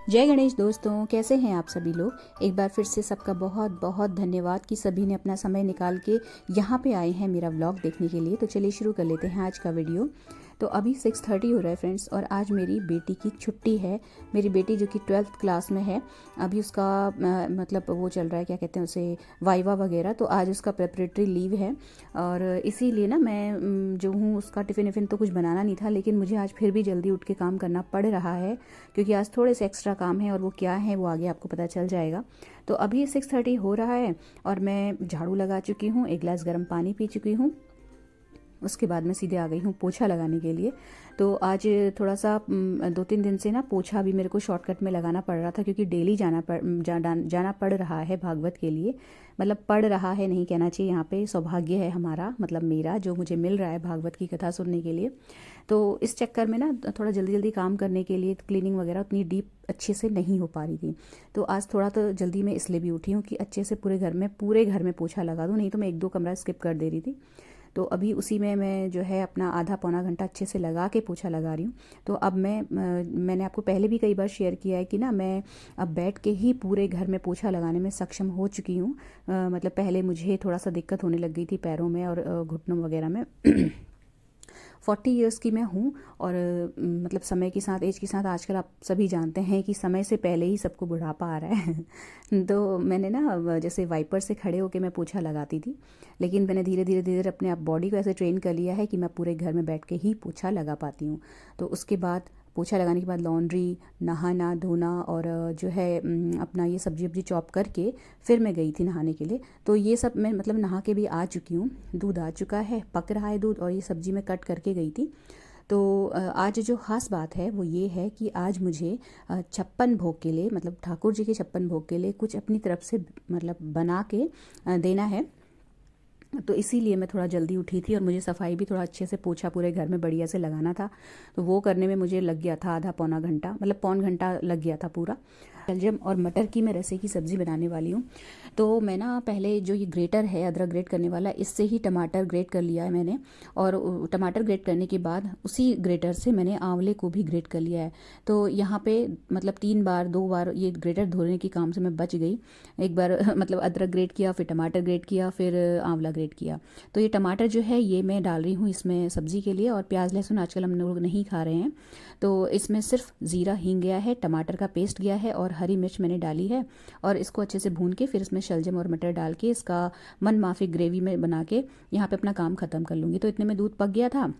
जय गणेश दोस्तों, कैसे हैं आप सभी लोग। एक बार फिर से सबका बहुत बहुत धन्यवाद कि सभी ने अपना समय निकाल के यहाँ पे आए हैं मेरा व्लॉग देखने के लिए। तो चलिए शुरू कर लेते हैं आज का वीडियो। तो अभी 6:30 हो रहा है फ्रेंड्स, और आज मेरी बेटी की छुट्टी है। मेरी बेटी जो कि 12th क्लास में है, अभी उसका मतलब वो चल रहा है, क्या कहते हैं उसे, वाइवा वगैरह। तो आज उसका प्रेपरेटरी लीव है, और इसीलिए ना मैं जो हूँ उसका टिफ़िन विफ़िन तो कुछ बनाना नहीं था, लेकिन मुझे आज फिर भी जल्दी उठ के काम करना पड़ रहा है, क्योंकि आज थोड़े से एक्स्ट्रा काम है, और वो क्या है वो आगे आपको पता चल जाएगा। तो अभी 6:30 हो रहा है, और मैं झाड़ू लगा चुकी हूँ, एक गिलास गर्म पानी पी चुकी हूँ। उसके बाद मैं सीधे आ गई हूँ पोछा लगाने के लिए। तो आज थोड़ा सा 2-3 दिन से ना पोछा भी मेरे को शॉर्टकट में लगाना पड़ रहा था, क्योंकि डेली जाना पड़ रहा है भागवत के लिए। मतलब पड़ रहा है नहीं कहना चाहिए, यहाँ पे सौभाग्य है हमारा, मतलब मेरा, जो मुझे मिल रहा है भागवत की कथा सुनने के लिए। तो इस चक्कर में ना थोड़ा जल्दी जल्दी काम करने के लिए क्लीनिंग वगैरह उतनी डीप अच्छे से नहीं हो पा रही थी। तो आज थोड़ा तो जल्दी मैं इसलिए भी उठी हूँ कि अच्छे से पूरे घर में पोछा लगा दूँ, नहीं तो मैं 1-2 कमरा स्किप कर दे रही थी। तो अभी उसी में मैं जो है अपना आधा पौना घंटा अच्छे से लगा के पोछा लगा रही हूँ। तो अब मैंने आपको पहले भी कई बार शेयर किया है कि ना मैं अब बैठ के ही पूरे घर में पोछा लगाने में सक्षम हो चुकी हूँ। मतलब पहले मुझे थोड़ा सा दिक्कत होने लग गई थी पैरों में और घुटनों वगैरह में। 40 इयर्स की मैं हूँ, और मतलब समय के साथ, एज के साथ, आजकल आप सभी जानते हैं कि समय से पहले ही सबको बुढ़ापा आ रहा है। तो मैंने ना जैसे वाइपर से खड़े होके मैं पोछा लगाती थी, लेकिन मैंने धीरे धीरे अपने आप बॉडी को ऐसे ट्रेन कर लिया है कि मैं पूरे घर में बैठ के ही पोछा लगा पाती हूँ। तो उसके बाद पोछा लगाने के बाद लॉन्ड्री, नहाना धोना, और जो है अपना ये सब्जी वब्जी चॉप करके फिर मैं गई थी नहाने के लिए। तो ये सब मैं मतलब नहा के भी आ चुकी हूँ, दूध आ चुका है, पक रहा है दूध, और ये सब्जी मैं कट करके गई थी। तो आज जो ख़ास बात है वो ये है कि आज मुझे 56 भोग के लिए, मतलब ठाकुर जी के 56 भोग के लिए कुछ अपनी तरफ से मतलब बना के देना है। तो इसीलिए मैं थोड़ा जल्दी उठी थी, और मुझे सफाई भी थोड़ा अच्छे से पोछा पूरे घर में बढ़िया से लगाना था। तो वो करने में मुझे लग गया था आधा पौना घंटा, मतलब पौन घंटा लग गया था पूरा। शलजम और मटर की मैं रसे की सब्ज़ी बनाने वाली हूँ। तो मैं ना पहले जो ये ग्रेटर है अदरक ग्रेट करने वाला, इससे ही टमाटर ग्रेट कर लिया है मैंने, और टमाटर ग्रेट करने के बाद उसी ग्रेटर से मैंने आंवले को भी ग्रेट कर लिया है। तो यहाँ पे मतलब 2 बार ये ग्रेटर धोने के काम से मैं बच गई। एक बार मतलब अदरक ग्रेट किया, फिर टमाटर ग्रेट किया, फिर आंवला ग्रेट किया। तो ये टमाटर जो है ये मैं डाल रही हूँ इसमें सब्ज़ी के लिए, और प्याज लहसुन आजकल हम लोग नहीं खा रहे हैं। तो इसमें सिर्फ ज़ीरा हींग गया है, टमाटर का पेस्ट गया है, और हरी मिर्च मैंने डाली है, और इसको अच्छे से भून के फिर इसमें शलजम और मटर डाल के इसका मन माफिक ग्रेवी में बना के यहाँ पे अपना काम ख़त्म कर लूँगी। तो इतने में दूध पक गया था,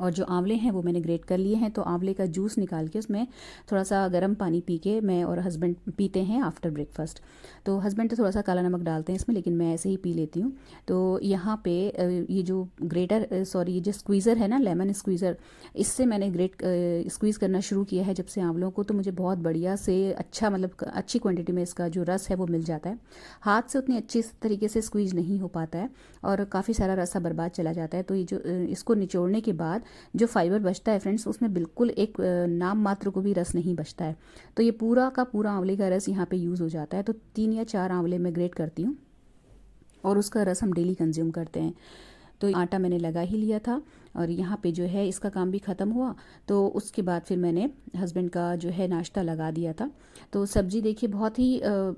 और जो आंवले हैं वो मैंने ग्रेट कर लिए हैं। तो आंवले का जूस निकाल के उसमें थोड़ा सा गर्म पानी पी के मैं और हस्बैंड पीते हैं आफ्टर ब्रेकफास्ट। तो हस्बैंड तो थोड़ा सा काला नमक डालते हैं इसमें, लेकिन मैं ऐसे ही पी लेती हूँ। तो यहाँ पे ये जो ये जो स्क्वीज़र है ना, लेमन स्क्वीज़र, इससे मैंने स्क्वीज़ करना शुरू किया है जब से आंवलों को। तो मुझे बहुत बढ़िया से अच्छा, मतलब अच्छी क्वान्टिटी में इसका जो रस है वो मिल जाता है। हाथ से उतनी अच्छी तरीके से स्क्वीज नहीं हो पाता है, और काफ़ी सारा रसा बर्बाद चला जाता है। तो ये जो इसको निचोड़ने के बाद जो फाइबर बचता है फ्रेंड्स, उसमें बिल्कुल एक नाम मात्र को भी रस नहीं बचता है। तो ये पूरा का पूरा आंवले का रस यहाँ पे यूज़ हो जाता है। तो 3 या 4 आंवले मैं ग्रेट करती हूँ, और उसका रस हम डेली कंज्यूम करते हैं। तो आटा मैंने लगा ही लिया था, और यहाँ पे जो है इसका काम भी ख़त्म हुआ। तो उसके बाद फिर मैंने हस्बैंड का जो है नाश्ता लगा दिया था। तो सब्ज़ी देखिए बहुत ही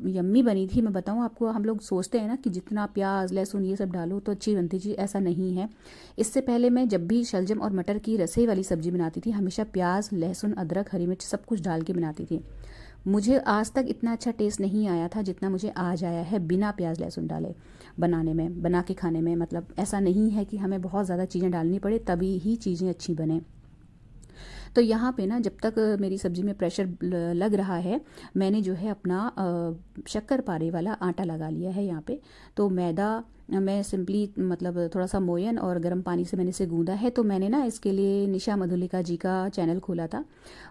यम्मी बनी थी। मैं बताऊँ आपको, हम लोग सोचते हैं ना कि जितना प्याज लहसुन ये सब डालो तो अच्छी बनती चीज़, ऐसा नहीं है। इससे पहले मैं जब भी शलजम और मटर की रसे वाली सब्ज़ी बनाती थी, हमेशा प्याज लहसुन अदरक हरी मिर्च सब कुछ डाल के बनाती थी। मुझे आज तक इतना अच्छा टेस्ट नहीं आया था जितना मुझे आज आया है बिना प्याज लहसुन डाले बनाने में, बना के खाने में। मतलब ऐसा नहीं है कि हमें बहुत ज़्यादा चीज़ें डालनी पड़े तभी ही चीज़ें अच्छी बने। तो यहाँ पे ना जब तक मेरी सब्ज़ी में प्रेशर लग रहा है, मैंने जो है अपना शक्कर पारे वाला आटा लगा लिया है यहाँ पे। तो मैदा मैं सिंपली मतलब थोड़ा सा मोयन और गर्म पानी से मैंने इसे गूंदा है। तो मैंने ना इसके लिए निशा मधुलिका जी का चैनल खोला था,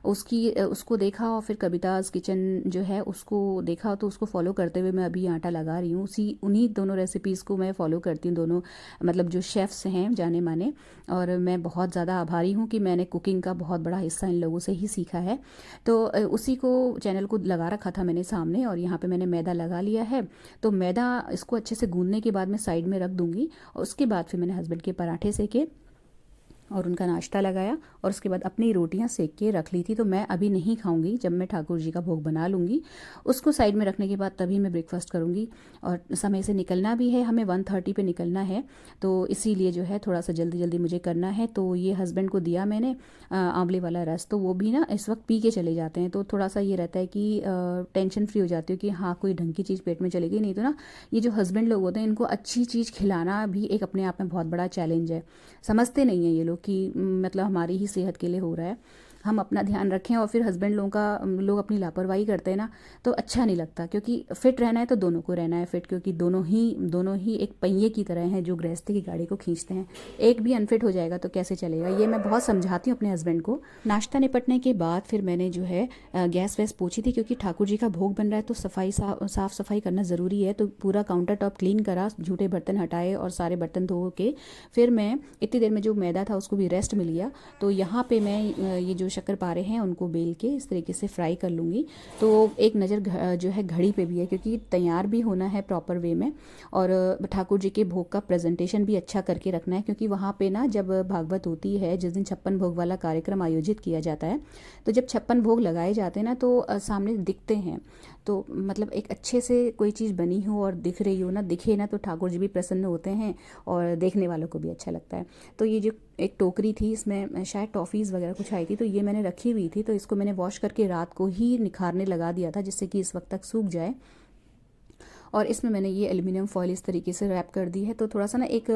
उसको देखा, और फिर कविताज किचन जो है उसको देखा, तो उसको फॉलो करते हुए मैं अभी आटा लगा रही हूँ। उन्हीं दोनों रेसिपीज़ को मैं फॉलो करती हूँ, दोनों मतलब जो शेफ़्स हैं जाने माने। और मैं बहुत ज़्यादा आभारी हूँ कि मैंने कुकिंग का बहुत बड़ा हिस्सा इन लोगों से ही सीखा है। तो उसी को चैनल को लगा रखा था मैंने सामने, और यहाँ पे मैंने मैदा लगा लिया है। तो मैदा इसको अच्छे से गूंदने के बाद मैं साइड में रख दूंगी, और उसके बाद फिर मैंने हस्बैंड के पराठे सेके, और उनका नाश्ता लगाया और उसके बाद अपनी रोटियां सेक के रख ली थी। तो मैं अभी नहीं खाऊंगी, जब मैं ठाकुर जी का भोग बना लूँगी उसको साइड में रखने के बाद तभी मैं ब्रेकफास्ट करूँगी। और समय से निकलना भी है, हमें 1:30 पे निकलना है, तो इसीलिए जो है थोड़ा सा जल्दी जल्दी मुझे करना है। तो ये हस्बैंड को दिया मैंने आंवले वाला रस, तो वो भी ना इस वक्त पी के चले जाते हैं, तो थोड़ा सा ये रहता है कि टेंशन फ्री हो जाती हूँ कि हाँ कोई ढंग की चीज़ पेट में चलेगी। नहीं तो ना ये जो हस्बैंड लोग होते हैं इनको अच्छी चीज़ खिलाना भी एक अपने आप में बहुत बड़ा चैलेंज है। समझते नहीं हैं ये लोग कि मतलब हमारी ही सेहत के लिए हो रहा है, हम अपना ध्यान रखें। और फिर हस्बैंड लोगों का लोग अपनी लापरवाही करते हैं ना, तो अच्छा नहीं लगता। क्योंकि फिट रहना है तो दोनों को रहना है फिट, क्योंकि दोनों ही एक पहिए की तरह हैं जो गृहस्थी की गाड़ी को खींचते हैं। एक भी अनफिट हो जाएगा तो कैसे चलेगा, ये मैं बहुत समझाती हूँ अपने हस्बैंड को। नाश्ता निपटने के बाद फिर मैंने जो है गैस वैस पोछी थी, क्योंकि ठाकुर जी का भोग बन रहा है तो साफ सफाई करना ज़रूरी है। तो पूरा काउंटर टॉप क्लीन करा, झूठे बर्तन हटाए और सारे बर्तन धो के फिर मैं इतनी देर में जो मैदा था उसको भी रेस्ट में लिया। तो यहाँ पे मैं ये जो शक्करपारे हैं उनको बेल के इस तरीके से फ्राई कर लूँगी। तो एक नज़र जो है घड़ी पे भी है, क्योंकि तैयार भी होना है प्रॉपर वे में, और ठाकुर जी के भोग का प्रेजेंटेशन भी अच्छा करके रखना है। क्योंकि वहाँ पे ना जब भागवत होती है, जिस दिन 56 भोग वाला कार्यक्रम आयोजित किया जाता है, तो जब 56 भोग लगाए जाते हैं ना तो सामने दिखते हैं, तो मतलब एक अच्छे से कोई चीज़ बनी हो और दिख रही हो ना, दिखे ना, तो ठाकुर जी भी प्रसन्न होते हैं और देखने वालों को भी अच्छा लगता है। तो ये जो एक टोकरी थी, इसमें शायद टॉफ़ीज़ वगैरह कुछ आई थी, तो ये मैंने रखी हुई थी, तो इसको मैंने वॉश करके रात को ही निखारने लगा दिया था, जिससे कि इस वक्त तक सूख जाए। और इसमें मैंने ये एल्युमिनियम फॉइल इस तरीके से रैप कर दी है, तो थोड़ा सा ना एक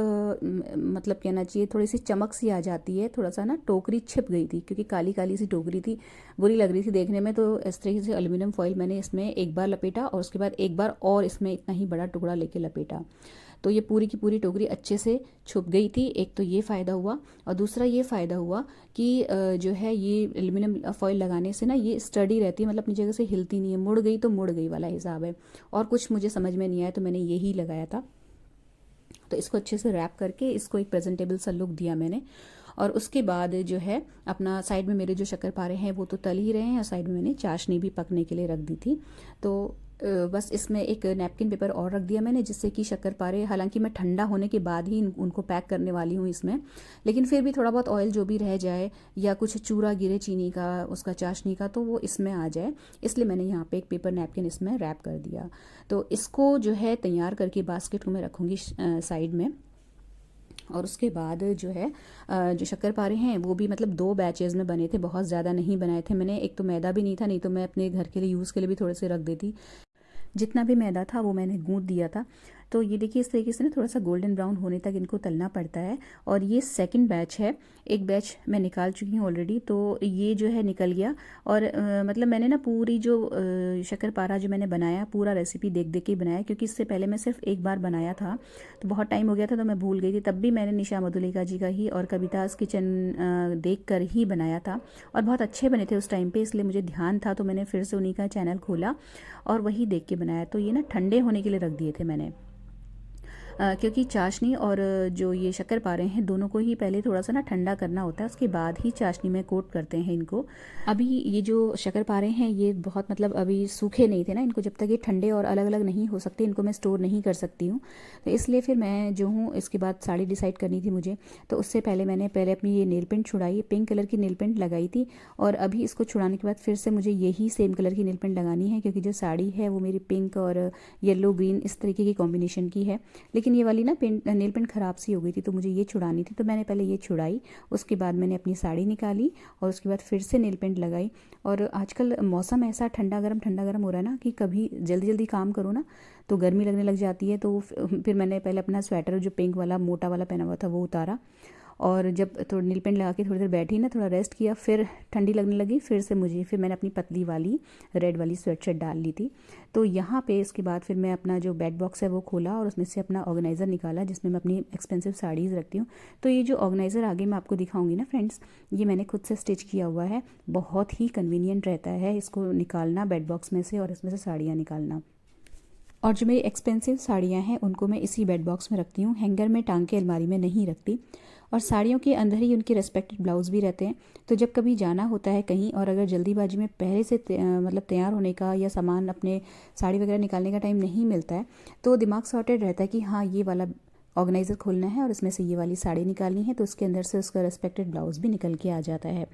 मतलब कहना चाहिए थोड़ी सी चमक सी आ जाती है। थोड़ा सा ना टोकरी छिप गई थी, क्योंकि काली काली सी टोकरी थी, बुरी लग रही थी देखने में। तो इस तरीके से एल्युमिनियम फॉइल मैंने इसमें एक बार लपेटा और उसके बाद एक बार और इसमें इतना ही बड़ा टुकड़ा लेके लपेटा, तो ये पूरी की पूरी टोकरी अच्छे से छुप गई थी। एक तो ये फ़ायदा हुआ, और दूसरा ये फ़ायदा हुआ कि जो है ये एल्युमिनियम फॉइल लगाने से ना ये स्टडी रहती है, मतलब अपनी जगह से हिलती नहीं है। मुड़ गई तो मुड़ गई वाला हिसाब है। और कुछ मुझे समझ में नहीं आया तो मैंने यही लगाया था। तो इसको अच्छे से रैप करके इसको एक प्रेजेंटेबल सा लुक दिया मैंने। और उसके बाद जो है अपना साइड में मेरे जो शक्करपारे हैं वो तो तल ही रहे हैं, और साइड में मैंने चाशनी भी पकने के लिए रख दी थी। तो बस इसमें एक नैपकिन पेपर और रख दिया मैंने, जिससे कि शक्करपारे, हालांकि मैं ठंडा होने के बाद ही उनको पैक करने वाली हूँ इसमें, लेकिन फिर भी थोड़ा बहुत ऑयल जो भी रह जाए या कुछ चूरा गिरे चीनी का, उसका चाशनी का, तो वो इसमें आ जाए, इसलिए मैंने यहाँ पे एक पेपर नैपकिन इसमें रैप कर दिया। तो इसको जो है तैयार करके बास्केट में रखूँगी साइड में। और उसके बाद जो है जो शक्करपारे हैं वो भी मतलब 2 बैचेज़ में बने थे, बहुत ज़्यादा नहीं बनाए थे मैंने। एक तो मैदा भी नहीं था, नहीं तो मैं अपने घर के लिए यूज़ के लिए भी थोड़े से रख देती। जितना भी मैदा था वो मैंने गूंथ दिया था। तो ये देखिए इस तरीके से ना थोड़ा सा गोल्डन ब्राउन होने तक इनको तलना पड़ता है। और ये सेकंड बैच है, एक बैच मैं निकाल चुकी हूँ ऑलरेडी, तो ये जो है निकल गया। और मतलब मैंने ना पूरी जो शक्करपारा जो मैंने बनाया, पूरा रेसिपी देख देख के बनाया, क्योंकि इससे पहले मैं सिर्फ एक बार बनाया था, तो बहुत टाइम हो गया था तो मैं भूल गई थी। तब भी मैंने निशा मधुलिका जी का ही और कविताज़ किचन देख कर ही बनाया था, और बहुत अच्छे बने थे उस टाइम पे, इसलिए मुझे ध्यान था, तो मैंने फिर से उन्हीं का चैनल खोला और वही देख के बनाया। तो ये ना ठंडे होने के लिए रख दिए थे मैंने, क्योंकि चाशनी और जो ये शक्करपारे हैं दोनों को ही पहले थोड़ा सा ना ठंडा करना होता है, उसके बाद ही चाशनी में कोट करते हैं इनको। अभी ये जो शक्करपारे हैं ये बहुत मतलब अभी सूखे नहीं थे ना, इनको जब तक ये ठंडे और अलग अलग नहीं हो सकते इनको मैं स्टोर नहीं कर सकती हूँ। तो इसलिए फिर मैं जो हूँ, इसके बाद साड़ी डिसाइड करनी थी मुझे, तो उससे पहले मैंने अपनी ये नेल पेंट छुड़ाई, पिंक कलर की नेल पेंट लगाई थी, और अभी इसको छुड़ाने के बाद फिर से मुझे यही सेम कलर की नेल पेंट लगानी है, क्योंकि जो साड़ी है वो मेरी पिंक और येलो ग्रीन इस तरीके की कॉम्बिनेशन की है। लेकिन ये वाली ना नेल पेंट ख़राब सी हो गई थी, तो मुझे ये छुड़ानी थी, तो मैंने पहले ये छुड़ाई, उसके बाद मैंने अपनी साड़ी निकाली और उसके बाद फिर से नेल पेंट लगाई। और आजकल मौसम ऐसा ठंडा गर्म हो रहा है ना कि कभी जल्दी जल्दी काम करो ना तो गर्मी लगने लग जाती है। तो फिर मैंने पहले अपना स्वेटर जो पिंक वाला मोटा वाला पहना हुआ था वो उतारा, और जब थोड़ा नील पेंट लगा के थोड़ी देर बैठी ना, थोड़ा रेस्ट किया, फिर ठंडी लगने लगी, फिर मैंने अपनी पतली वाली रेड वाली स्वेटशर्ट डाल ली थी। तो यहाँ पे इसके बाद फिर मैं अपना जो बेड बॉक्स है वो खोला और उसमें से अपना ऑर्गेनाइज़र निकाला, जिसमें मैं अपनी एक्सपेंसिव साड़ीज़ रखती हूँ। तो ये जो ऑर्गेनाइज़र आगे मैं आपको दिखाऊंगी ना फ्रेंड्स, ये मैंने खुद से स्टिच किया हुआ है, बहुत ही कन्वीनियंट रहता है इसको निकालना बेड बॉक्स में से और इसमें से साड़ियाँ निकालना। और जो मेरी एक्सपेंसिव साड़ियाँ हैं उनको मैं इसी बेड बॉक्स में रखती हूँ, हैंगर में टांग के अलमारी में नहीं रखती। और साड़ियों के अंदर ही उनके रेस्पेक्टेड ब्लाउज़ भी रहते हैं, तो जब कभी जाना होता है कहीं और अगर जल्दीबाजी में पहले से मतलब तैयार होने का या सामान अपने साड़ी वगैरह निकालने का टाइम नहीं मिलता है, तो दिमाग सॉर्टेड रहता है कि हाँ ये वाला ऑर्गेनाइज़र खोलना है और इसमें से ये वाली साड़ी निकालनी है, तो उसके अंदर से उसका रेस्पेक्टेड ब्लाउज़ भी निकल के आ जाता है।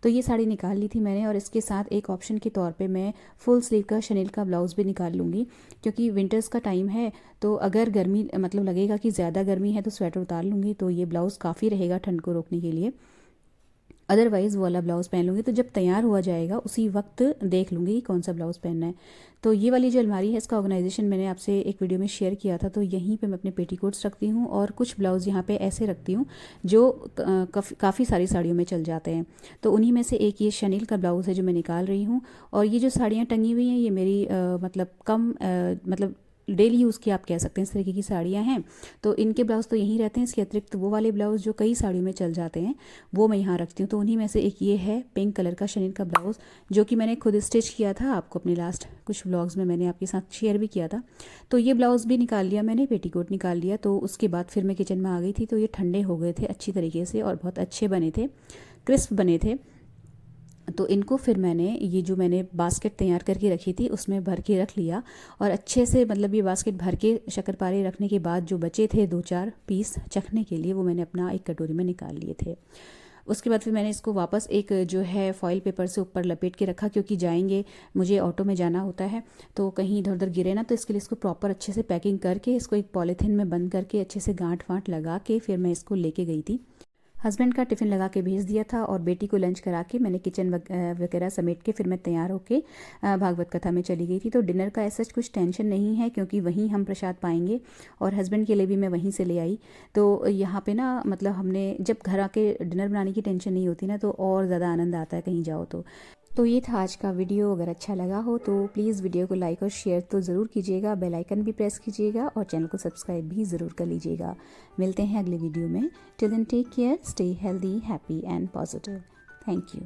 तो ये साड़ी निकाल ली थी मैंने, और इसके साथ एक ऑप्शन के तौर पे मैं फुल स्लीव का शनील का ब्लाउज़ भी निकाल लूँगी, क्योंकि विंटर्स का टाइम है। तो अगर गर्मी मतलब लगेगा कि ज़्यादा गर्मी है तो स्वेटर उतार लूँगी, तो ये ब्लाउज़ काफ़ी रहेगा ठंड को रोकने के लिए। अदरवाइज़ वो वाला ब्लाउज़ पहन लूँगी, तो जब तैयार हुआ जाएगा उसी वक्त देख लूँगी कि कौन सा ब्लाउज़ पहनना है। तो ये वाली जो अलमारी है, इसका ऑर्गेनाइजेशन मैंने आपसे एक वीडियो में शेयर किया था। तो यहीं पे मैं अपने पेटीकोट्स रखती हूँ और कुछ ब्लाउज़ यहाँ पे ऐसे रखती हूँ जो काफ़ी सारी साड़ियों में चल जाते हैं। तो उन्हीं में से एक ये शनील का ब्लाउज़ है जो मैं निकाल रही हूँ। और ये जो साड़ियाँ टंगी हुई हैं, ये मेरी मतलब मतलब डेली यूज़ की आप कह सकते हैं, इस तरीके की साड़ियाँ हैं। तो इनके ब्लाउज़ तो यहीं रहते हैं, इसके अतिरिक्त वो वाले ब्लाउज़ जो कई साड़ियों में चल जाते हैं वो मैं यहाँ रखती हूँ। तो उन्हीं में से एक ये है पिंक कलर का शनील का ब्लाउज़, जो कि मैंने खुद स्टिच किया था, आपको अपने लास्ट कुछ व्लॉग्स में मैंने आपके साथ शेयर भी किया था। तो ये ब्लाउज़ भी निकाल लिया मैंने, पेटीकोट निकाल लिया। तो उसके बाद फिर मैं किचन में आ गई थी। तो ये ठंडे हो गए थे अच्छी तरीके से और बहुत अच्छे बने थे, क्रिस्प बने थे। तो इनको फिर मैंने ये जो मैंने बास्केट तैयार करके रखी थी उसमें भर के रख लिया, और अच्छे से मतलब ये बास्केट भर के शक्करपारे रखने के बाद जो बचे थे 2-4 पीस चखने के लिए, वो मैंने अपना एक कटोरी में निकाल लिए थे। उसके बाद फिर मैंने इसको वापस एक जो है फॉइल पेपर से ऊपर लपेट के रखा, क्योंकि जाएंगे, मुझे ऑटो में जाना होता है, तो कहीं इधर उधर गिरे ना, तो इसके लिए इसको प्रॉपर अच्छे से पैकिंग करके इसको एक पॉलीथीन में बंद करके अच्छे से गांठ वाँठ लगा के फिर मैं इसको लेके गई थी। हस्बैंड का टिफ़िन लगा के भेज दिया था और बेटी को लंच करा के मैंने किचन वगैरह समेट के फिर मैं तैयार होके भागवत कथा में चली गई थी। तो डिनर का ऐसा कुछ टेंशन नहीं है, क्योंकि वहीं हम प्रसाद पाएंगे, और हस्बैंड के लिए भी मैं वहीं से ले आई। तो यहाँ पे ना मतलब हमने जब घर आके डिनर बनाने की टेंशन नहीं होती ना, तो और ज़्यादा आनंद आता है कहीं जाओ तो ये था आज का वीडियो। अगर अच्छा लगा हो तो प्लीज़ वीडियो को लाइक और शेयर तो ज़रूर कीजिएगा, बेल आइकन भी प्रेस कीजिएगा और चैनल को सब्सक्राइब भी ज़रूर कर लीजिएगा। मिलते हैं अगले वीडियो में। Till then take care, stay healthy, happy and positive. Thank you.